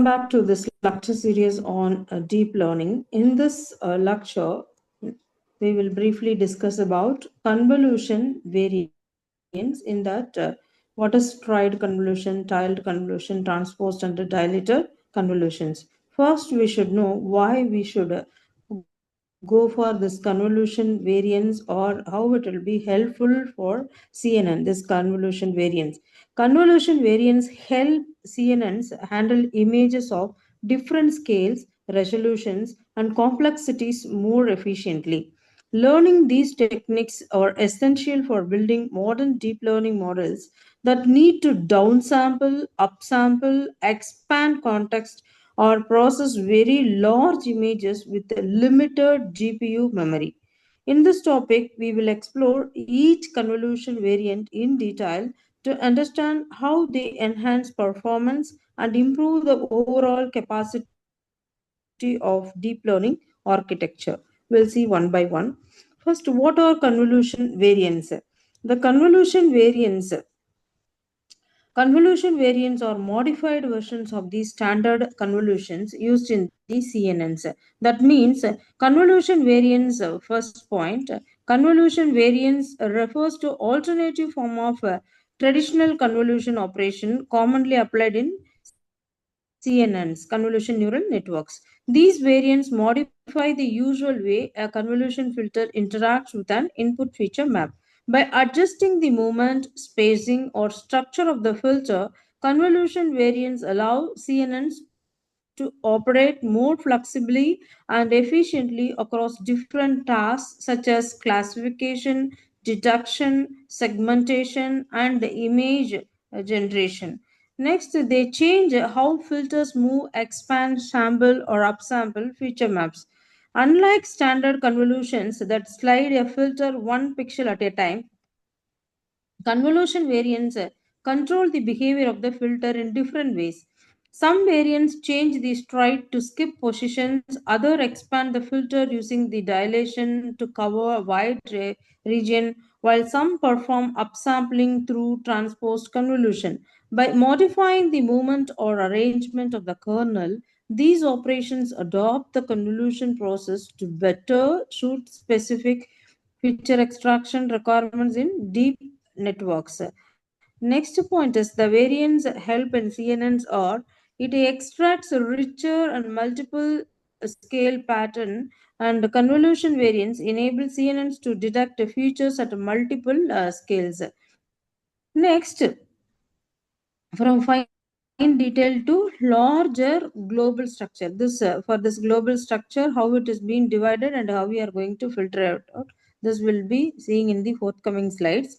back to this lecture series on deep learning. In this lecture, we will briefly discuss about convolution variants in that what is tried convolution, tiled convolution, transposed and dilated convolutions. First, we should know why we should go for this convolution variance or how it will be helpful for CNN, this convolution variance. Convolution variants help CNNs handle images of different scales, resolutions, and complexities more efficiently. Learning these techniques are essential for building modern deep learning models that need to downsample, upsample, expand context, or process very large images with a limited GPU memory. In this topic, we will explore each convolution variant in detail to understand how they enhance performance and improve the overall capacity of deep learning architecture. We'll see one by one. First, what are convolution variants? The convolution variants are modified versions of the standard convolutions used in the CNNs. That means convolution variants, first point, convolution variants refers to alternative form of traditional convolution operation commonly applied in CNNs, convolution neural networks. These variants modify the usual way a convolution filter interacts with an input feature map. By adjusting the movement, spacing, or structure of the filter, convolution variants allow CNNs to operate more flexibly and efficiently across different tasks such as classification, detection, segmentation, and image generation. Next, they change how filters move, expand, sample, or upsample feature maps. Unlike standard convolutions that slide a filter one pixel at a time, convolution variants control the behavior of the filter in different ways. Some variants change the stride to skip positions, others expand the filter using the dilation to cover a wide region, while some perform upsampling through transposed convolution. By modifying the movement or arrangement of the kernel, these operations adopt the convolution process to better suit specific feature extraction requirements in deep networks. Next point is the variants help in CNNs are it extracts a richer and multiple scale pattern, and convolution variants enable CNNs to detect features at multiple scales. Next, from fine detail to larger global structure. This for this global structure, how it is being divided and how we are going to filter it out. This will be seeing in the forthcoming slides.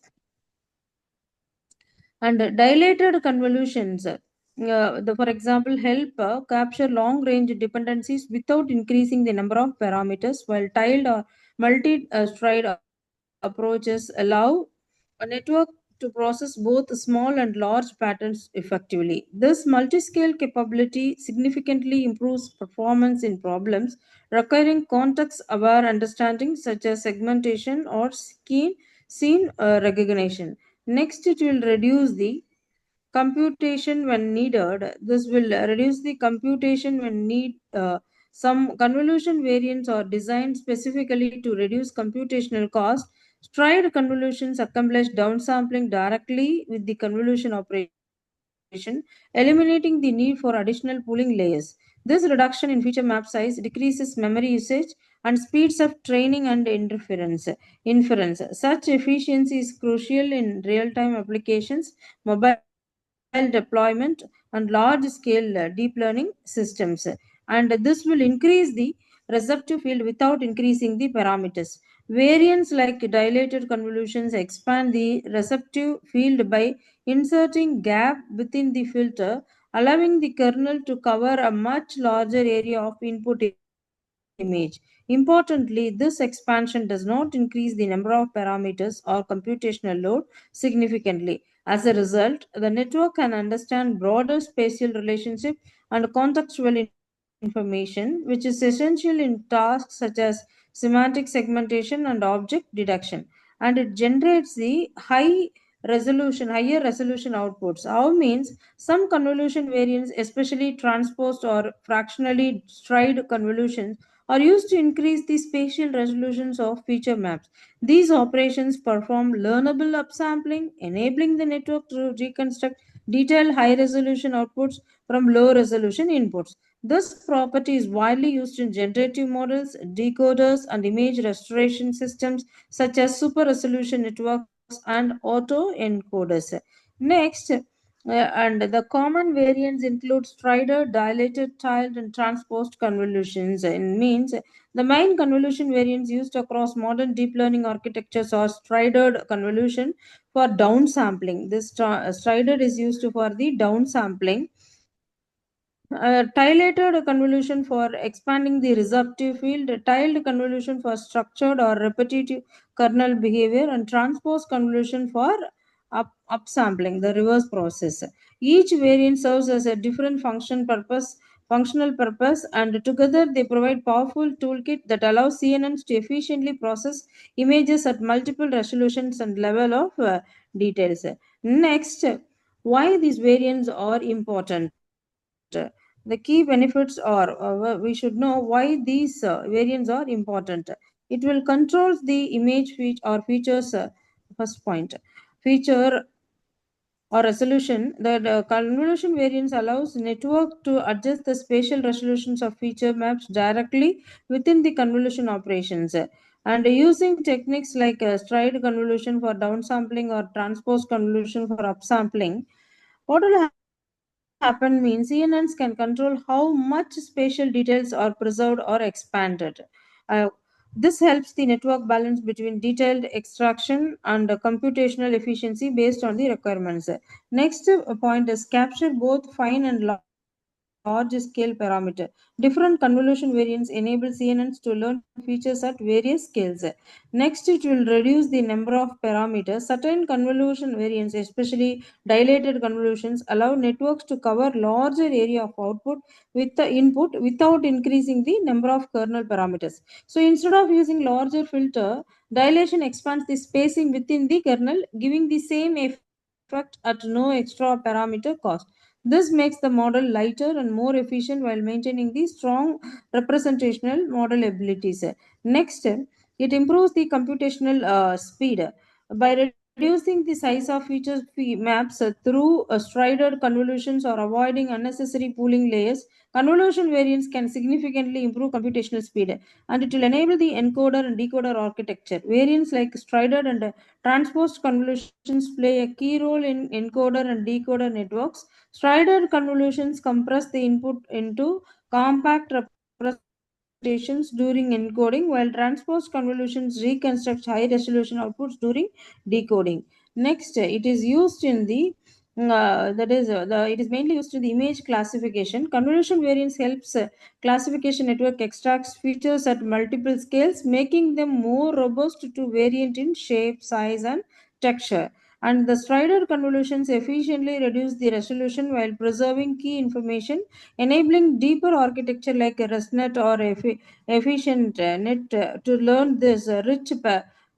And dilated convolutions, for example, help capture long range dependencies without increasing the number of parameters, while tiled or multi stride approaches allow a network to process both small and large patterns effectively. This multi scale capability significantly improves performance in problems requiring context aware understanding, such as segmentation or scene recognition. Next, it will reduce the computation when needed. This will reduce the computation when need. Some convolution variants are designed specifically to reduce computational cost. Stride convolutions accomplish downsampling directly with the convolution operation, eliminating the need for additional pooling layers. This reduction in feature map size decreases memory usage and speeds up training and inference. Such efficiency is crucial in real-time applications, mobile deployment, and large-scale deep learning systems. And this will increase the receptive field without increasing the parameters. Variants like dilated convolutions expand the receptive field by inserting gap within the filter, allowing the kernel to cover a much larger area of input image. Importantly, this expansion does not increase the number of parameters or computational load significantly. As a result, the network can understand broader spatial relationship and contextual information, which is essential in tasks such as semantic segmentation and object detection. And it generates the high higher resolution outputs. How means some convolution variants, especially transposed or fractionally stride convolutions, are used to increase the spatial resolutions of feature maps. These operations perform learnable upsampling, enabling the network to reconstruct detailed high resolution outputs from low resolution inputs. This property is widely used in generative models, decoders, and image restoration systems such as super resolution networks and auto encoders. Next, and the common variants include strider, dilated, tiled, and transposed convolutions. And means the main convolution variants used across modern deep learning architectures are stridered convolution for downsampling. This strider is used for the downsampling. Tilated convolution for expanding the receptive field, tiled convolution for structured or repetitive kernel behavior, and transposed convolution for upsampling, the reverse process. Each variant serves as a different functional purpose, and together they provide powerful toolkit that allows CNNs to efficiently process images at multiple resolutions and level of details. Next, why these variants are important. The key benefits are we should know why these variants are important. It will control the image or features. First point, feature or resolution. The convolution variants allows network to adjust the spatial resolutions of feature maps directly within the convolution operations. And using techniques like stride convolution for downsampling or transpose convolution for upsampling, what will happen means CNNs can control how much spatial details are preserved or expanded. Uh, this helps the network balance between detailed extraction and computational efficiency based on the requirements. Next point is capture both fine and large scale parameter. Different convolution variants enable CNNs to learn features at various scales. Next, it will reduce the number of parameters. Certain convolution variants, especially dilated convolutions, allow networks to cover larger area of output with the input without increasing the number of kernel parameters. So instead of using larger filter, dilation expands the spacing within the kernel, giving the same effect at no extra parameter cost. This makes the model lighter and more efficient while maintaining the strong representational model abilities. Next, it improves the computational speed by reducing the size of maps through strided convolutions or avoiding unnecessary pooling layers. Convolution variants can significantly improve computational speed, and it will enable the encoder and decoder architecture. Variants like strided and transposed convolutions play a key role in encoder and decoder networks. Strided convolutions compress the input into compact representations during encoding, while transposed convolutions reconstruct high resolution outputs during decoding. Next, it is used in the it is mainly used in the image classification. Convolution variants helps classification network extracts features at multiple scales, making them more robust to variant in shape, size, and texture. And the strider convolutions efficiently reduce the resolution while preserving key information, enabling deeper architecture like a ResNet or efficient net to learn this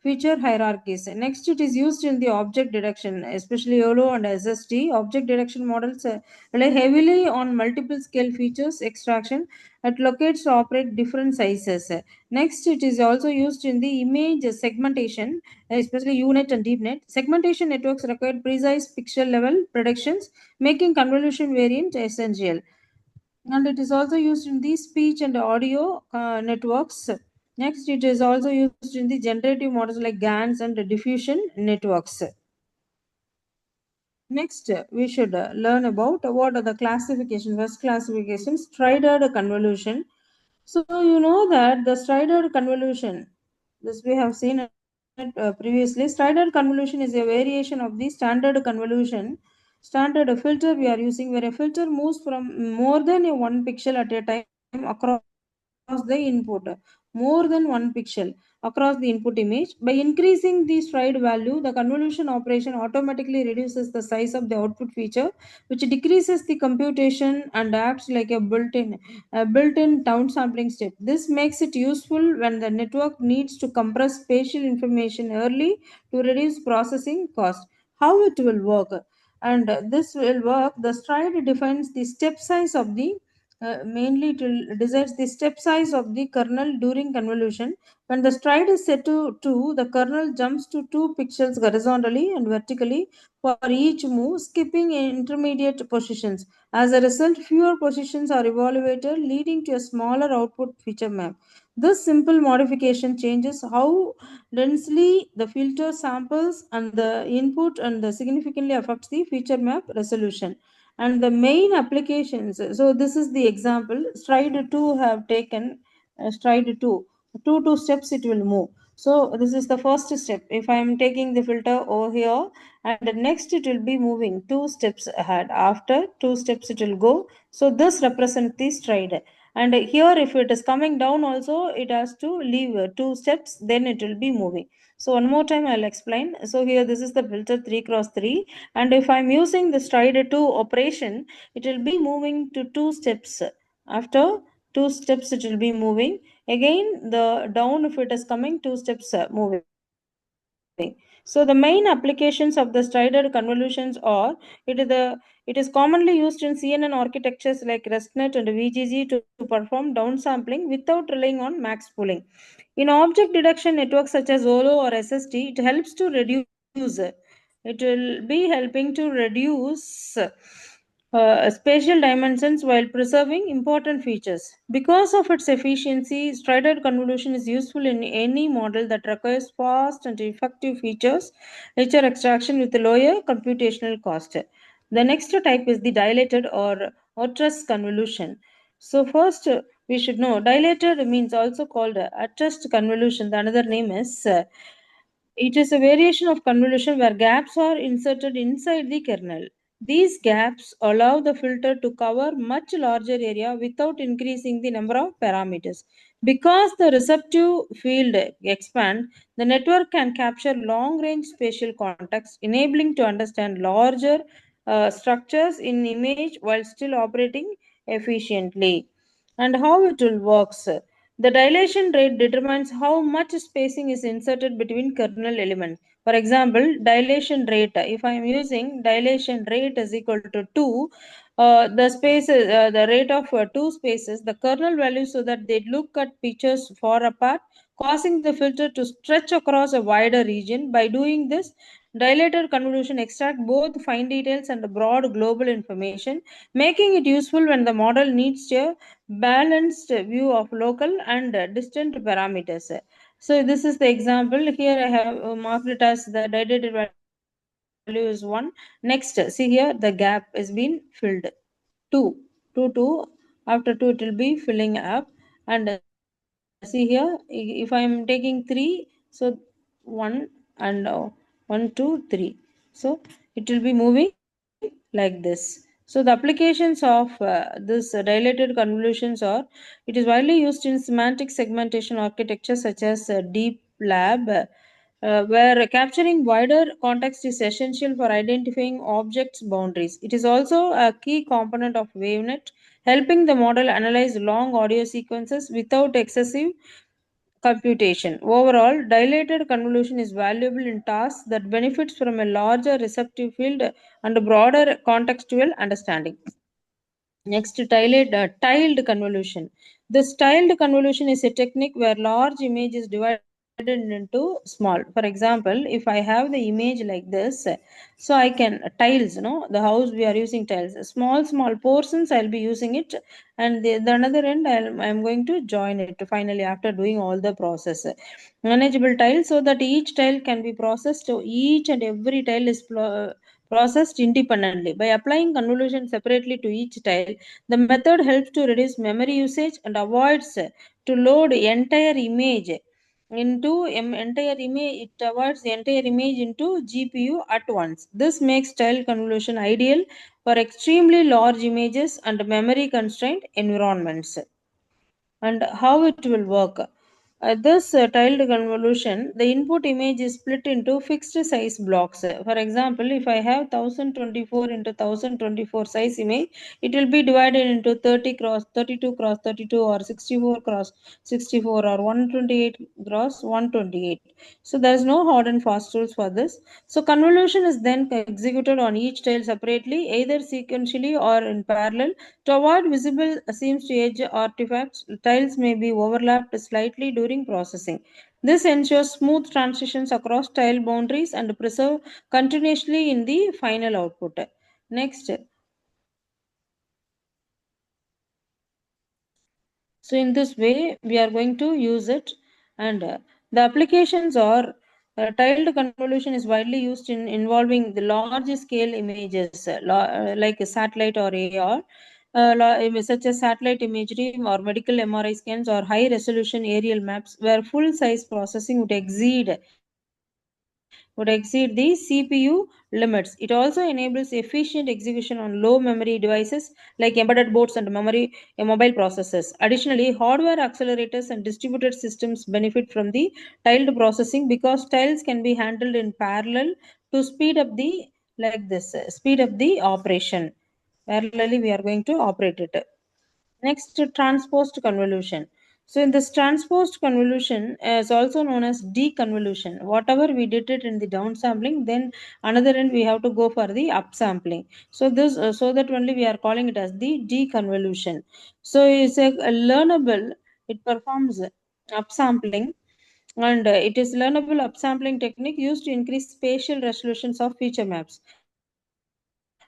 feature hierarchies. Next, it is used in the object detection, especially YOLO and SST. Object detection models rely heavily on multiple scale features extraction at locates to operate different sizes. Next, it is also used in the image segmentation, especially UNet and DeepNet. Segmentation networks require precise pixel level predictions, making convolution variant essential. And it is also used in the speech and audio networks. Next, it is also used in the generative models like GANs and diffusion networks. Next, we should learn about what are the classification. First classification, strided convolution. So you know that the strided convolution, this we have seen it previously. Strided convolution is a variation of the standard convolution. Standard filter we are using where a filter moves from more than a one pixel at a time across the input, more than one pixel across the input image. By increasing the stride value, the convolution operation automatically reduces the size of the output feature, which decreases the computation and acts like a built-in downsampling step. This makes it useful when the network needs to compress spatial information early to reduce processing cost. how it will work. And this will work. The stride defines the step size of the mainly it will decides the step size of the kernel during convolution. When the stride is set to 2, the kernel jumps to 2 pixels horizontally and vertically for each move, skipping intermediate positions. As a result, fewer positions are evaluated, leading to a smaller output feature map. This simple modification changes how densely the filter samples and the input and significantly affects the feature map resolution. And the main applications, so this is the example. Stride 2 have taken stride 2. 2 steps it will move. So this is the first step. If I am taking the filter over here, and next it will be moving 2 steps ahead. After 2 steps it will go. So this represents the stride. And here if it is coming down also, it has to leave 2 steps, then it will be moving. So one more time I'll explain. So here this is the filter 3 cross 3, and if I'm using the stride 2 operation, it will be moving to 2 steps. After 2 steps it will be moving again. The down, if it is coming 2 steps moving. So the main applications of the strided convolutions are, it is commonly used in CNN architectures like ResNet and VGG to perform downsampling without relying on max pooling. In object detection networks such as OLO or SST, it helps to reduce. It will be helping to reduce spatial dimensions while preserving important features. Because of its efficiency, strided convolution is useful in any model that requires fast and effective feature extraction with lower computational cost. The next type is the dilated or Otrus convolution. So first, we should know dilated means also called Otrus convolution. The another name is it is a variation of convolution where gaps are inserted inside the kernel. These gaps allow the filter to cover much larger area without increasing the number of parameters. Because the receptive field expands, the network can capture long-range spatial context, enabling to understand larger structures in image while still operating efficiently. And how it will works. The dilation rate determines how much spacing is inserted between kernel elements. For example, dilation rate, if I am using dilation rate is equal to 2, the rate of 2 spaces, the kernel value, so that they look at pictures far apart, causing the filter to stretch across a wider region. By doing this, dilated convolution extract both fine details and broad global information, making it useful when the model needs a balanced view of local and distant parameters. So this is the example. Here I have marked it as the dilated value is 1. Next, see here the gap is being filled. 2, 2, 2. After 2 it will be filling up. And see here, if I am taking 3, so 1 and 1, 2, 3. So it will be moving like this. So the applications of this dilated convolutions are, it is widely used in semantic segmentation architecture such as deep lab, where capturing wider context is essential for identifying objects boundaries. It is also a key component of WaveNet, helping the model analyze long audio sequences without excessive computation. Overall, dilated convolution is valuable in tasks that benefits from a larger receptive field and broader contextual understanding. Next, tiled convolution. This tiled convolution is a technique where large image is divided into small. For example, if I have the image like this, so I can tiles, the house we are using tiles, small portions I'll be using it, and the another end I'm going to join it finally after doing all the process. Manageable tile, so that each tile can be processed, so each and every tile is processed independently. By applying convolution separately to each tile, the method helps to reduce memory usage and avoids to load entire image entire image. It avoids the entire image into GPU at once. This makes tile convolution ideal for extremely large images and memory constrained environments. And how it will work. This tiled convolution, the input image is split into fixed size blocks. For example, if I have 1024 into 1024 size image, it will be divided into 30 cross 32 cross 32 or 64 cross 64 or 128 cross 128. So there is no hard and fast rules for this. So convolution is then executed on each tile separately, either sequentially or in parallel. To avoid visible seams to edge artifacts, tiles may be overlapped slightly during processing. This ensures smooth transitions across tile boundaries and preserve continuously in the final output. Next, so in this way, we are going to use it, and the applications are tiled convolution is widely used in involving the large scale images like a satellite or AR, such as satellite imagery or medical MRI scans or high resolution aerial maps, where full size processing would exceed the CPU limits. It also enables efficient execution on low memory devices like embedded boards and memory mobile processors. Additionally, hardware accelerators and distributed systems benefit from the tiled processing because tiles can be handled in parallel to speed up the operation. Parallelly, we are going to operate it. Next, transposed convolution. So, in this transposed convolution is also known as deconvolution. Whatever we did it in the downsampling, then another end we have to go for the upsampling. So so that only we are calling it as the deconvolution. So, it's a learnable. It performs upsampling, and it is learnable upsampling technique used to increase spatial resolutions of feature maps.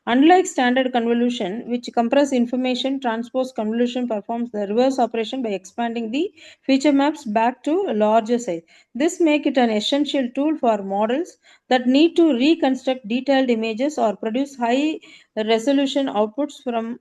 Unlike standard convolution, which compress information, transposed convolution performs the reverse operation by expanding the feature maps back to a larger size. This makes it an essential tool for models that need to reconstruct detailed images or produce high resolution outputs from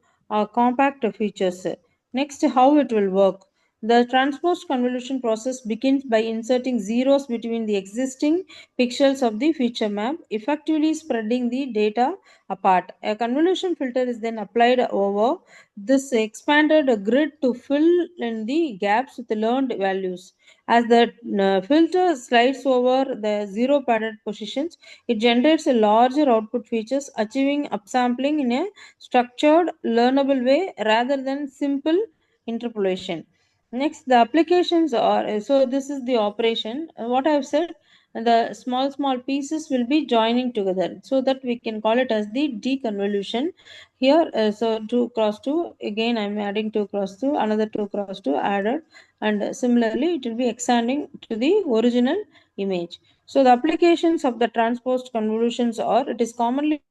compact features. Next, how it will work. The transposed convolution process begins by inserting zeros between the existing pixels of the feature map, effectively spreading the data apart. A convolution filter is then applied over this expanded grid to fill in the gaps with learned values. As the filter slides over the zero padded positions, it generates a larger output features, achieving upsampling in a structured, learnable way rather than simple interpolation. Next, the applications are so this is the operation. What I have said, the small pieces will be joining together, so that we can call it as the deconvolution. Here, so 2 cross 2, again I am adding 2 cross 2, another 2 cross 2 added, and similarly it will be extending to the original image. So the applications of the transposed convolutions are, it is commonly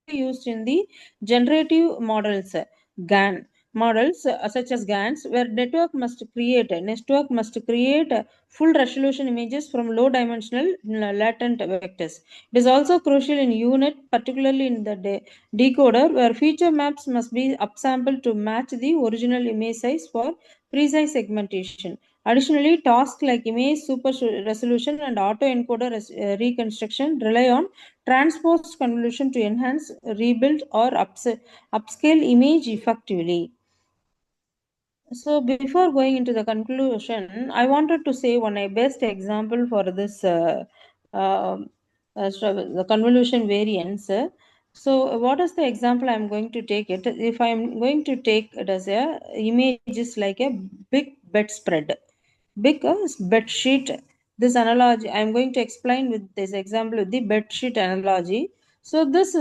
used in the generative models, GAN models, such as GANs, where network must create full resolution images from low dimensional latent vectors. It is also crucial in unit, particularly in the decoder, where feature maps must be upsampled to match the original image size for precise segmentation. Additionally, tasks like image super resolution and autoencoder reconstruction rely on transposed convolution to enhance, rebuild, or upscale image effectively. So, before going into the conclusion, I wanted to say one best example for this the convolution variance. So, what is the example I'm going to take it? If I'm going to take it as a image is like a big bedspread, because bed sheet, this analogy I'm going to explain with this example with the bed sheet analogy. So this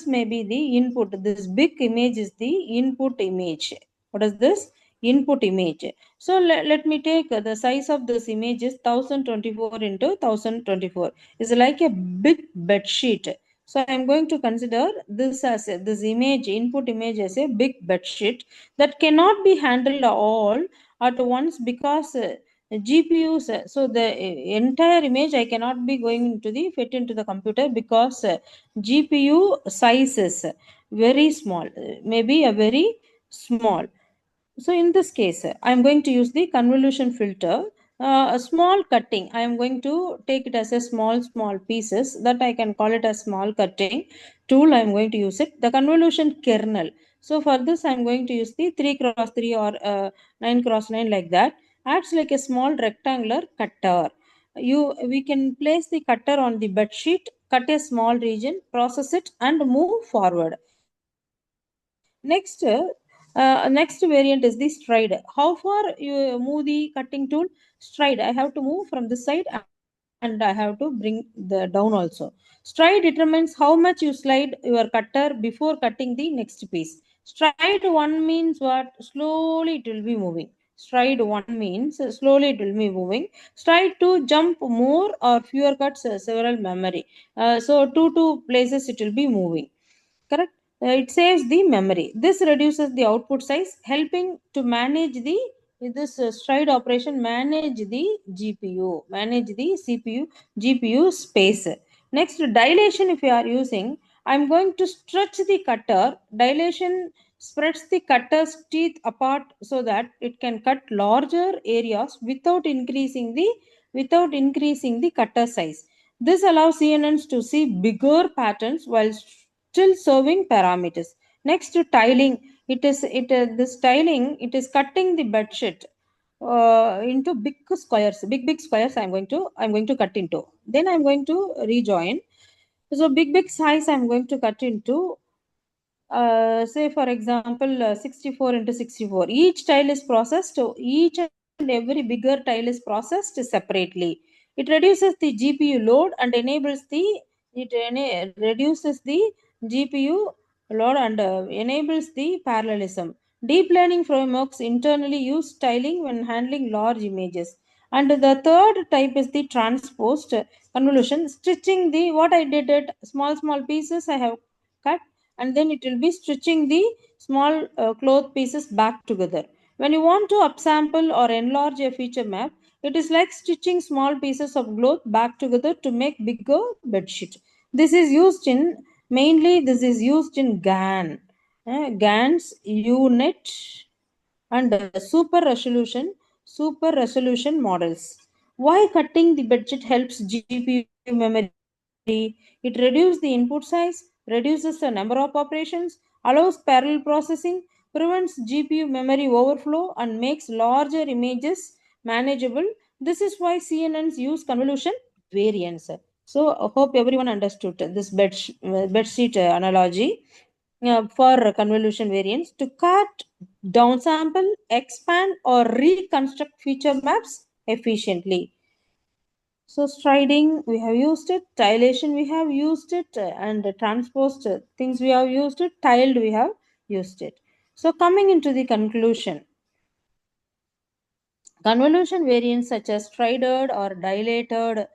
may be the input, this big image is the input image. What is this input image? So let me take the size of this image is 1024 into 1024, is like a big bed sheet. So I'm going to consider this as this image, input image, as a big bed sheet that cannot be handled all at once because GPUs. So the entire image I cannot be going into the fit into the computer because GPU size is very small, maybe a very small. So in this case, I am going to use the convolution filter. A small cutting, I am going to take it as a small pieces that I can call it a small cutting tool. I am going to use it. The convolution kernel. So for this, I am going to use the 3 cross 3 or 9 cross 9 like that. acts like a small rectangular cutter. We can place the cutter on the bed sheet, cut a small region, process it, and move forward. Next variant is the stride. How far you move the cutting tool? Stride. I have to move from this side and I have to bring the down also. Stride determines how much you slide your cutter before cutting the next piece. Stride one means what? Slowly it will be moving. Stride one means slowly it will be moving. Stride two, jump more or fewer cuts, several memory. So two places it will be moving. Correct. It saves the memory. This reduces the output size, helping to manage the this stride operation, manage the gpu, manage the cpu gpu space. Next, dilation. If you are using, I'm going to stretch the cutter. Dilation spreads the cutter's teeth apart so that it can cut larger areas without increasing the cutter size. This allows CNNs to see bigger patterns while still serving parameters. Next, tiling. This tiling, it is cutting the bedsheet into big squares. Big squares. I'm going to cut into. Then I'm going to rejoin. So big size I'm going to cut into, say for example, 64 into 64. Each tile is processed. So each and every bigger tile is processed separately. It reduces the GPU load and reduces the GPU load and enables the parallelism. Deep learning frameworks internally use tiling when handling large images. And the third type is the transposed convolution. Stitching the what I did it small pieces I have cut, and then it will be stitching the small cloth pieces back together. When you want to upsample or enlarge a feature map, it is like stitching small pieces of cloth back together to make bigger bedsheet. This is used in GANs, UNIT, and super resolution models. Why cutting the budget helps GPU memory? It reduces the input size, reduces the number of operations, allows parallel processing, prevents GPU memory overflow, and makes larger images manageable. This is why CNNs use convolution variants. So I hope everyone understood this bedsheet analogy for convolution variants to cut, downsample, expand, or reconstruct feature maps efficiently. So striding, we have used it. Tilation, we have used it. And transposed things, we have used it. Tiled, we have used it. So coming into the conclusion, convolution variants such as strided or dilated,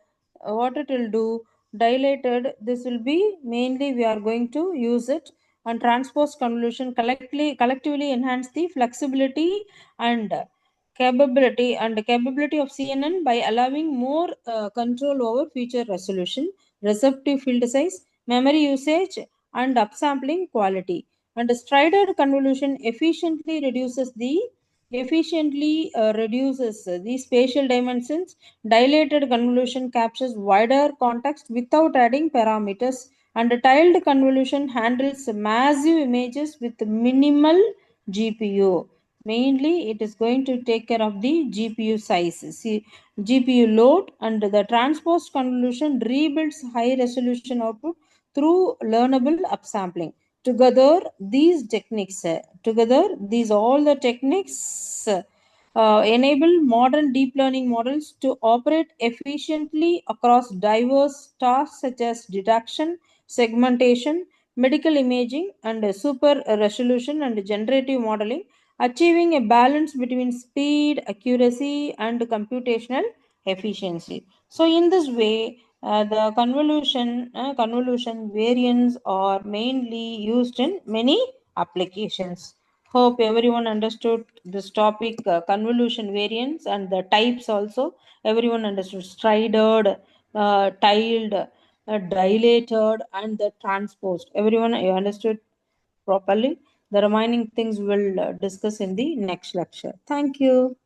what it will do, dilated, this will be mainly we are going to use it. And transposed convolution collectively enhance the flexibility and capability of CNN by allowing more control over feature resolution, receptive field size, memory usage, and upsampling quality. And strided convolution efficiently reduces the spatial dimensions. Dilated convolution captures wider context without adding parameters, and tiled convolution handles massive images with minimal GPU. Mainly, it is going to take care of the GPU size, GPU load, and the transposed convolution rebuilds high resolution output through learnable upsampling. These all the techniques enable modern deep learning models to operate efficiently across diverse tasks such as detection, segmentation, medical imaging, and super resolution and generative modeling, achieving a balance between speed, accuracy, and computational efficiency. So, in this way, the convolution variants are mainly used in many applications. Hope everyone understood this topic, convolution variants and the types also. Everyone understood strided, tiled, dilated, and the transposed. Everyone you understood properly. The remaining things we'll discuss in the next lecture. Thank you.